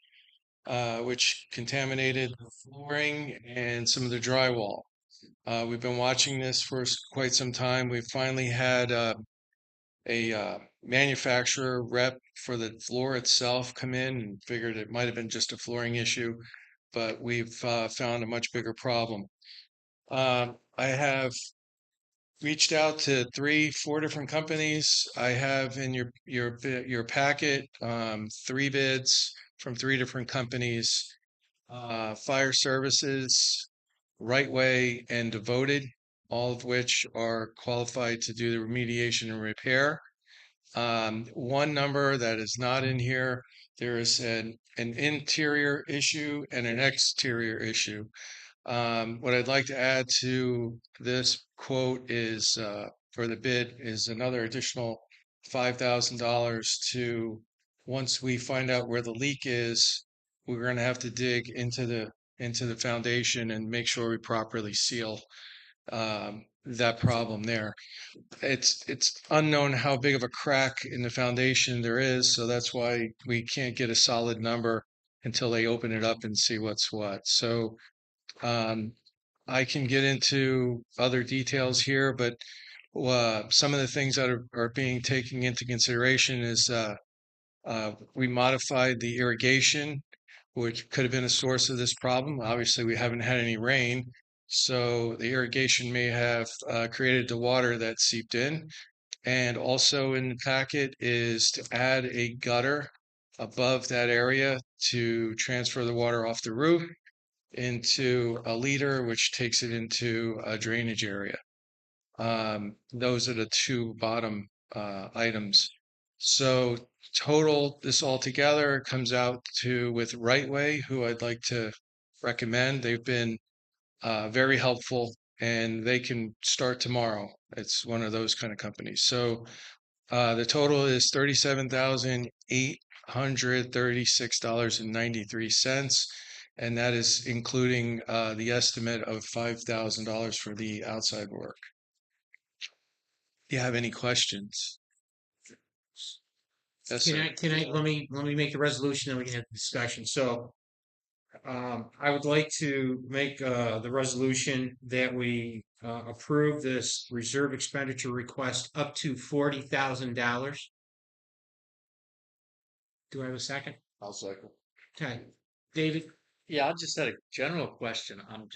F: which contaminated the flooring and some of the drywall.
G: We've been watching this for quite some time. We finally had a manufacturer rep for the floor itself come in and figured it might have been just a flooring issue, but we've found a much bigger problem. I have reached out to 4 different companies. I have in your packet 3 bids from 3 different companies: Fire Services, Right Way, and Devoted, all of which are qualified to do the remediation and repair. One number that is not in here, there is an interior issue and an exterior issue. What I'd like to add to this quote is for the bid is another additional $5,000 to, once we find out where the leak is, we're going to have to dig into the foundation and make sure we properly seal that problem there. It's unknown how big of a crack in the foundation there is, so that's why we can't get a solid number until they open it up and see what's what. So I can get into other details here, but some of the things that are being taken into consideration is we modified the irrigation, which could have been a source of this problem. Obviously, we haven't had any rain, so the irrigation may have created the water that seeped in. And also in the packet is to add a gutter above that area to transfer the water off the roof into a leader, which takes it into a drainage area. Those are the 2 bottom items. So total, this all together comes out to, with Right Way, who I'd like to recommend. They've been very helpful, and they can start tomorrow. It's one of those kind of companies. So the total is $37,836.93, and that is including the estimate of $5,000 for the outside work. Do you have any questions? Yes, sir.
B: Let me make the resolution, then we can have the discussion. So, I would like to make the resolution that we approve this reserve expenditure request up to $40,000. Do I have a second?
D: I'll second.
B: Okay, David.
J: Yeah, I just had a general question. I'm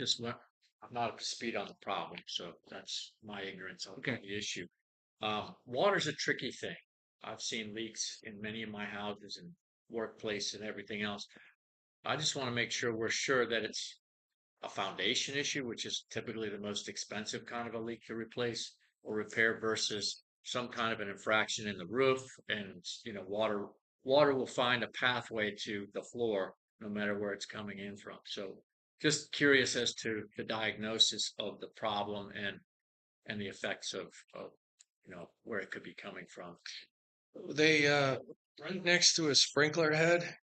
J: not up to speed on the problem, so that's my ignorance on
B: Okay.
J: the issue. Water's a tricky thing. I've seen leaks in many of my houses and workplace and everything else. I just want to make sure we're sure that it's a foundation issue, which is typically the most expensive kind of a leak to replace or repair, versus some kind of an infraction in the roof, and water will find a pathway to the floor no matter where it's coming in from. So just curious as to the diagnosis of the problem and the effects of where it could be coming from.
G: They right next to a sprinkler head,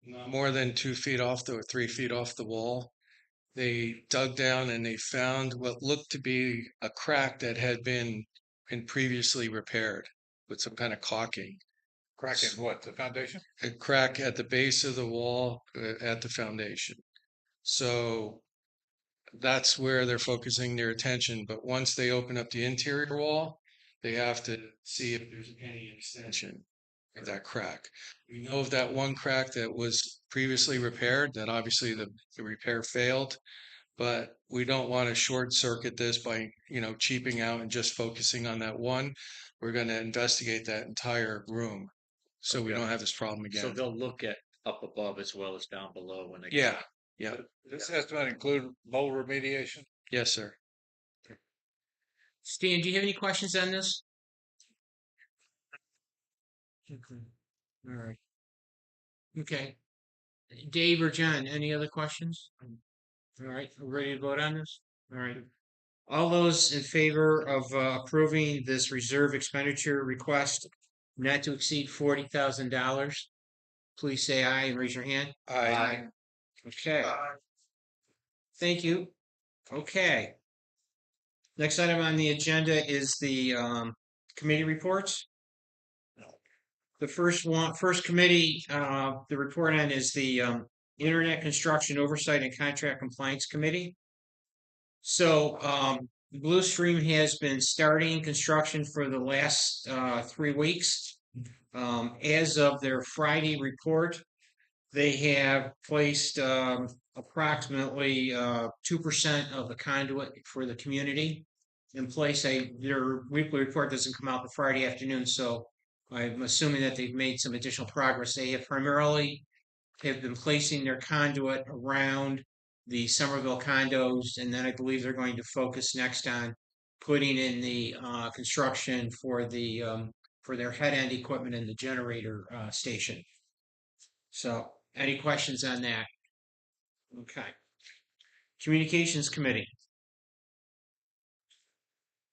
G: not more than 2 feet off or 3 feet off the wall. They dug down and they found what looked to be a crack that had been previously repaired with some kind of caulking.
A: Crack in what, the foundation?
G: A crack at the base of the wall at the foundation. So that's where they're focusing their attention. But once they open up the interior wall, they have to see if there's any extension of that crack. We know of that one crack that was previously repaired, that obviously the repair failed, but we don't want to short circuit this by, cheaping out and just focusing on that one. We're going to investigate that entire room so we
J: Okay.
G: don't have this problem again.
J: So they'll look at up above as well as down below when they
G: Yeah.
A: Does this estimate include mold remediation?
G: Yes, sir.
B: Stan, do you have any questions on this? Okay. All right. Okay. Dave or John, any other questions? All right, we're ready to vote on this? All right. All those in favor of approving this reserve expenditure request not to exceed $40,000, please say aye and raise your hand.
A: Aye.
B: Okay. Thank you. Okay. Next item on the agenda is the committee reports. The first committee, the report on is the Internet Construction Oversight and Contract Compliance Committee. So, Blue Stream has been starting construction for the last 3 weeks. As of their Friday report, they have placed approximately 2% of the conduit for the community in place. Their weekly report doesn't come out the Friday afternoon, so I'm assuming that they've made some additional progress. They have primarily been placing their conduit around the Somerville condos, and then I believe they're going to focus next on putting in the construction for their head end equipment and the generator station. So, any questions on that? Okay. Communications Committee.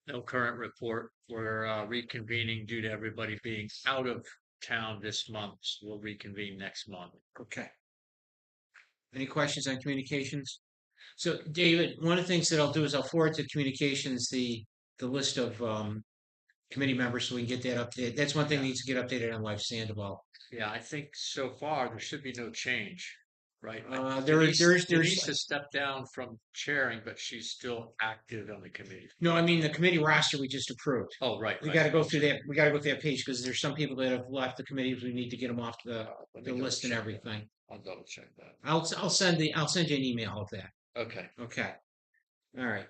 J: No current report. We're reconvening due to everybody being out of town this month. So we'll reconvene next month.
B: Okay. Any questions on communications? So, David, one of the things that I'll do is I'll forward to communications the list of committee members so we can get that updated. That's one thing that needs to get updated on Life Sandoval.
J: Yeah, I think so far there should be no change, right?
B: There's
J: Denise has stepped down from chairing, but she's still active on the committee.
B: no, I mean the committee roster we just approved.
J: Oh, right.
B: We
J: right.
B: got to go through that. We got to go through that page because there's some people that have left the committees. We need to get them off the
J: Let me
B: list and
J: double check that.
B: everything.
J: I'll double check that.
B: I'll send you an email of that.
J: Okay.
B: Okay. All right.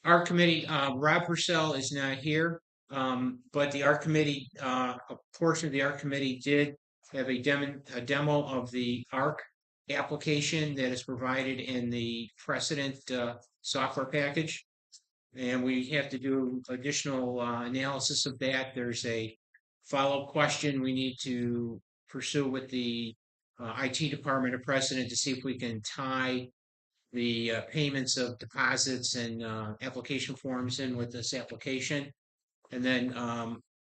B: Our committee, Rob Purcell is not here, but the art committee, a portion of the art committee did have a demo of the ARC application that is provided in the precedent software package. And we have to do additional analysis of that. There's a follow-up question we need to pursue with the IT department of precedent to see if we can tie the payments of deposits and application forms in with this application. And then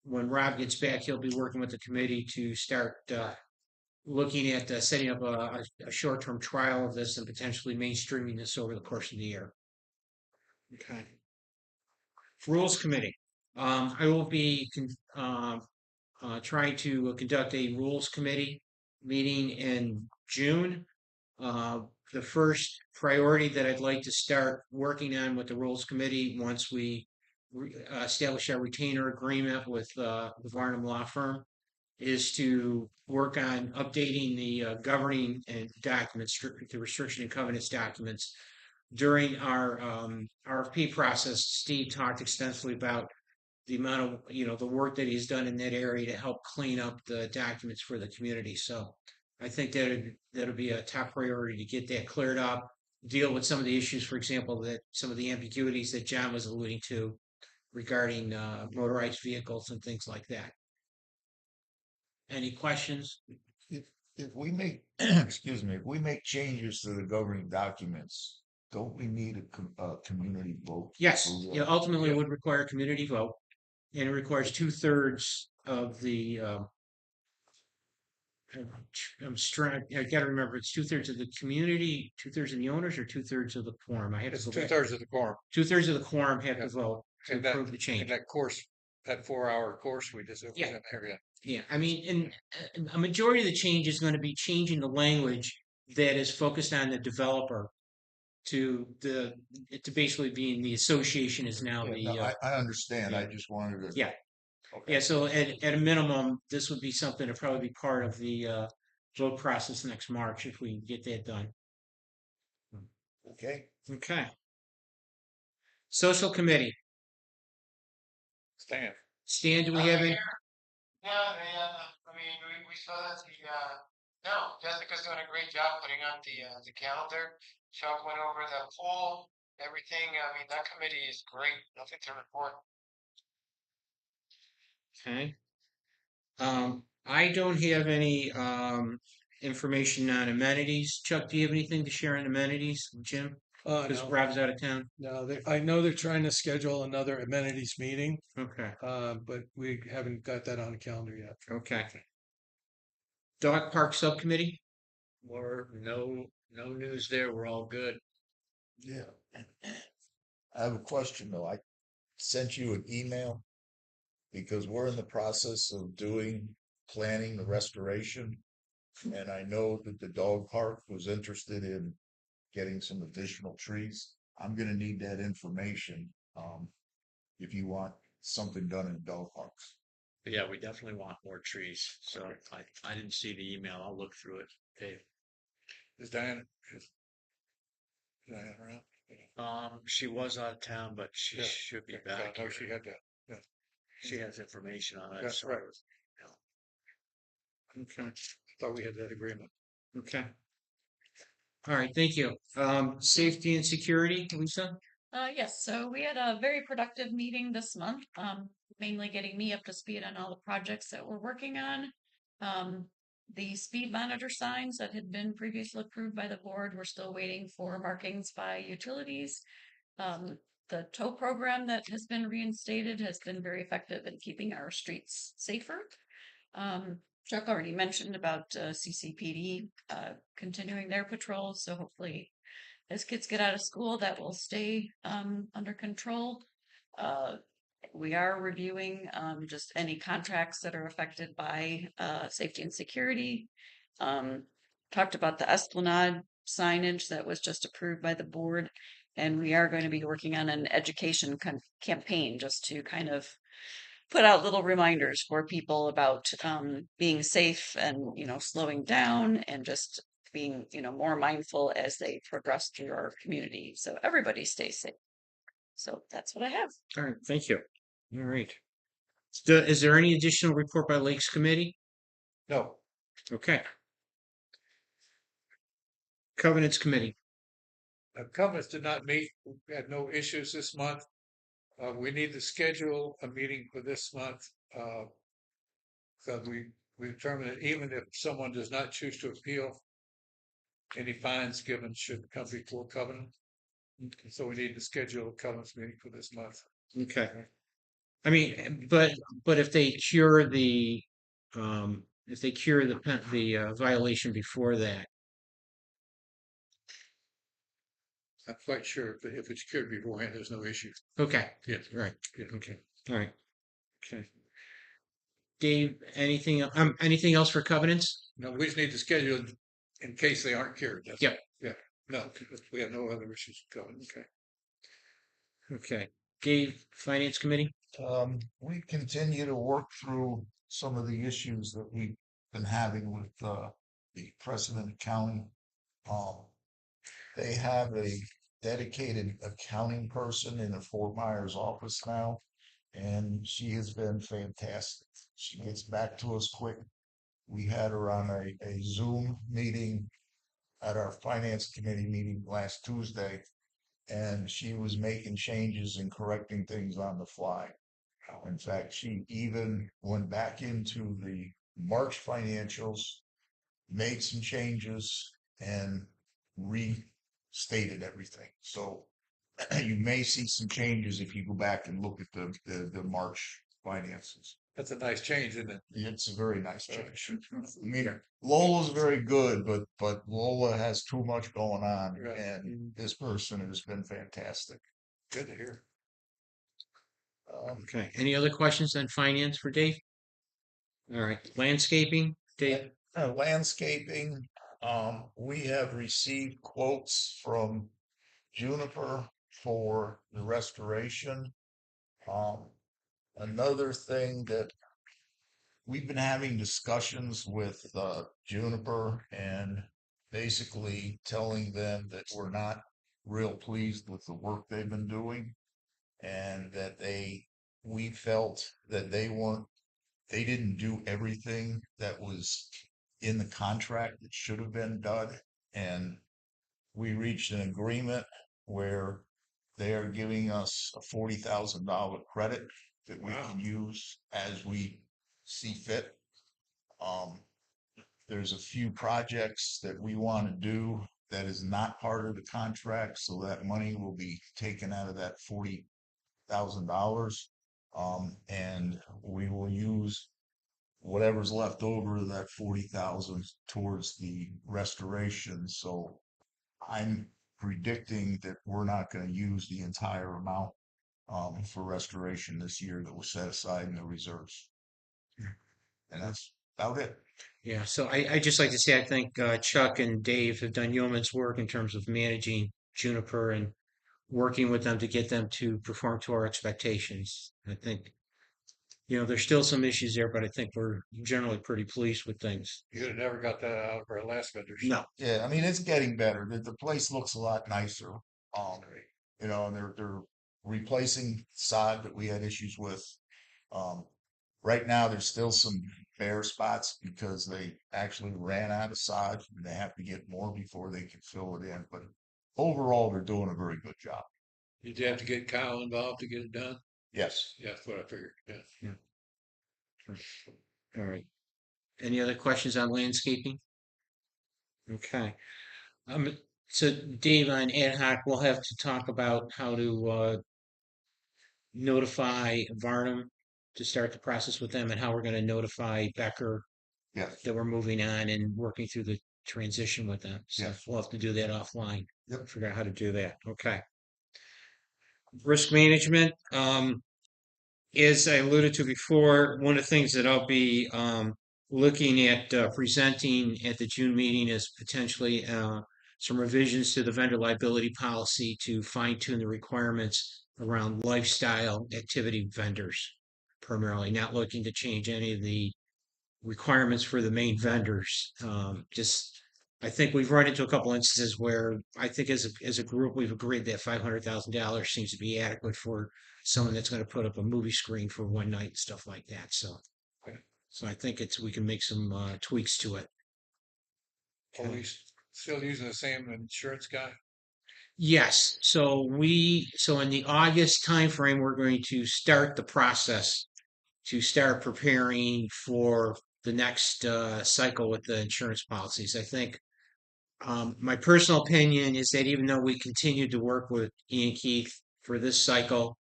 B: when Rob gets back, he'll be working with the committee to start looking at setting up a short-term trial of this and potentially mainstreaming this over the course of the year. Okay. Rules Committee. I will be trying to conduct a Rules Committee meeting in June. The first priority that I'd like to start working on with the Rules Committee once we establish our retainer agreement with the Varnum Law Firm is to work on updating the governing and documents, the restriction and covenants documents. During our RFP process, Steve talked extensively about the amount of, the work that he's done in that area to help clean up the documents for the community. So I think that'll be a top priority to get that cleared up, deal with some of the issues, for example, that some of the ambiguities that John was alluding to regarding motorized vehicles and things like that. Any questions?
D: If we make, excuse me, if we make changes to the governing documents, don't we need a community vote?
B: Yes, ultimately it would require a community vote, and it requires 2/3 of the. I got to remember it's 2/3 of the community, 2/3 of the owners, or 2/3 of the quorum. I had to
A: It's
B: go back.
A: 2/3 of the quorum.
B: 2/3 of the quorum have to vote to
A: And that-
B: approve the change.
A: In that course, that 4-hour course we just was
B: Yeah.
A: in there, yeah.
B: Yeah, I mean, and a majority of the change is going to be changing the language that is focused on the developer to basically being the association is now
D: Yeah, no, I understand.
B: yeah.
D: I just wanted to.
B: Yeah.
D: Okay.
B: Yeah, so at a minimum, this would be something to probably be part of the vote process next March if we get that done.
D: Okay.
B: Okay. Social Committee. Stan, do we have any?
K: Yeah, I mean, we saw that no, Jessica's doing a great job putting on the calendar. Chuck went over the pool, everything. I mean, that committee is great. Nothing to report.
B: Okay. I don't have any information on amenities. Chuck, do you have anything to share on amenities, Jim? Because
G: No,
B: Rob's out of town.
G: no, I know they're trying to schedule another amenities meeting,
B: Okay.
G: but we haven't got that on the calendar yet.
B: Okay. Dog Park Subcommittee.
J: Or no news there. We're all good.
D: Yeah. I have a question though. I sent you an email because we're in the process of planning the restoration. And I know that the dog park was interested in getting some additional trees. I'm gonna need that information, if you want something done in dog parks.
J: But yeah, we definitely want more trees. So I didn't see the email. I'll look through it. Dave.
A: Is Diane around?
J: She was out of town, but she
A: Yeah.
J: should be
A: Yeah,
J: back.
A: I know
J: here.
A: she had that. Yeah,
J: She has information on it.
A: that's
J: so-
A: right.
B: Okay.
A: Thought we had that agreement.
B: Okay. All right, thank you. Safety and security, Lisa?
H: Yes, so we had a very productive meeting this month, mainly getting me up to speed on all the projects that we're working on. The speed monitor signs that had been previously approved by the board, we're still waiting for markings by utilities. The tow program that has been reinstated has been very effective in keeping our streets safer. Chuck already mentioned about CCPD continuing their patrols, so hopefully as kids get out of school, that will stay under control. We are reviewing just any contracts that are affected by safety and security. Talked about the Esplanade signage that was just approved by the board, and we are going to be working on an education campaign just to kind of put out little reminders for people about being safe and slowing down and just being more mindful as they progress through our community, so everybody stays safe. So that's what I have.
B: All right, thank you. All right. Is there any additional report by Lakes Committee?
A: No,
B: Okay. Covenants Committee.
A: Covenants did not meet. We had no issues this month. We need to schedule a meeting for this month. Because we determined that even if someone does not choose to appeal, any fines given should come before covenant. So we need to schedule a covenants meeting for this month.
B: Okay. I mean, but if they cure the violation before that,
A: I'm quite sure if it's cured beforehand, there's no issue.
B: okay.
A: Yes.
B: Right.
A: Yeah.
B: Okay. All right. Okay. Dave, anything else for covenants?
A: No, we just need to schedule it in case they aren't cured. That's
B: Yep.
A: Yeah. No, we have no other issues going. Okay.
B: Okay. Dave, Finance Committee?
D: We continue to work through some of the issues that we've been having with, the President Accounting. They have a dedicated accounting person in the Fort Myers office now, and she has been fantastic. She gets back to us quick. We had her on a Zoom meeting at our Finance Committee meeting last Tuesday, and she was making changes and correcting things on the fly. In fact, she even went back into the March financials, made some changes, and restated everything. So you may see some changes if you go back and look at the March finances.
A: That's a nice change, isn't it?
D: It's a very nice change. I mean, Lola's very good, but Lola has too much going on,
A: Right.
D: and this person has been fantastic.
A: Good to hear.
B: Okay. Any other questions on finance for Dave? All right. Landscaping, Dave?
D: Landscaping, we have received quotes from Juniper for the restoration. Another thing that we've been having discussions with Juniper and basically telling them that we're not real pleased with the work they've been doing, and that we felt that they didn't do everything that was in the contract that should have been done. And we reached an agreement where they are giving us a $40,000 credit that we can use as we see fit. There's a few projects that we want to do that is not part of the contract, so that money will be taken out of that $40,000. And we will use whatever's left over of that 40,000 towards the restoration. So I'm predicting that we're not going to use the entire amount for restoration this year that was set aside in the reserves. And that's about it.
B: Yeah, so I just like to say I think Chuck and Dave have done yeoman's work in terms of managing Juniper and working with them to get them to perform to our expectations. I think, there's still some issues there, but I think we're generally pretty pleased with things.
A: You'd have never got that out of our last vendors.
B: No,
D: Yeah, I mean, it's getting better. The place looks a lot nicer. And they're replacing sod that we had issues with. Right now, there's still some bare spots because they actually ran out of sod and they have to get more before they can fill it in. But overall, they're doing a very good job.
A: Did you have to get Kyle involved to get it done?
D: Yes.
A: Yeah, that's what I figured, yeah.
B: all right. Any other questions on landscaping? Okay. So Dave, on ad hoc, we'll have to talk about how to notify Varnum to start the process with them and how we're going to notify Becker
D: Yes.
B: that we're moving on and working through the transition with them. So
D: Yes.
B: we'll have to do that offline.
D: Yep.
B: Figure out how to do that. Okay. Risk management. As I alluded to before, one of the things that I'll be looking at presenting at the June meeting is potentially some revisions to the vendor liability policy to fine tune the requirements around lifestyle activity vendors, primarily not looking to change any of the requirements for the main vendors. I think we've run into a couple instances where I think as a group we've agreed that $500,000 seems to be adequate for someone that's going to put up a movie screen for one night and stuff like that. So I think we can make some tweaks to it.
A: Are we still using the same insurance guy?
B: Yes. So in the August timeframe, we're going to start the process to start preparing for the next cycle with the insurance policies. I think my personal opinion is that even though we continue to work with Ian Keith for this cycle,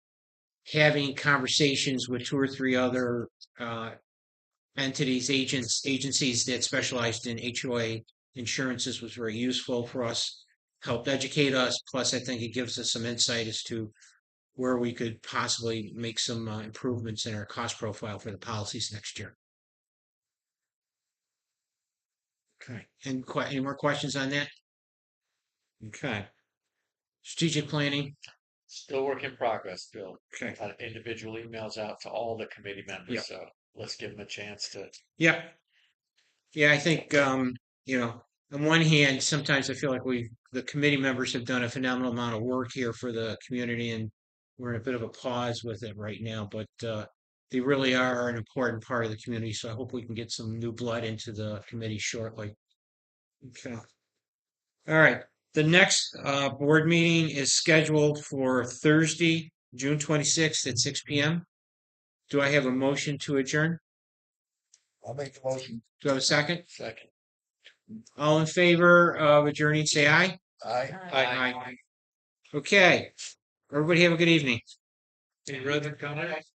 B: having conversations with 2 or 3 other agencies that specialized in HOA insurances was very useful for us, helped educate us. Plus, I think it gives us some insight as to where we could possibly make some improvements in our cost profile for the policies next year. Okay. And any more questions on that? Okay. Strategic planning.
J: Still work in progress, Bill.
B: Okay.
J: Individual emails out to all the committee members,
B: Yep.
J: so let's give them a chance to.
B: Yep. Yeah, I think on one hand, sometimes I feel like the committee members have done a phenomenal amount of work here for the community, and we're in a bit of a pause with it right now. But they really are an important part of the community, so I hope we can get some new blood into the committee shortly. Okay. All right. The next board meeting is scheduled for Thursday, June 26th at 6 p.m. Do I have a motion to adjourn?
D: I'll make the motion.
B: Do I have a second?
A: Second.
B: All in favor of adjourning, say aye.
D: Aye.
B: Aye. Okay. Everybody have a good evening.
A: Any other comments?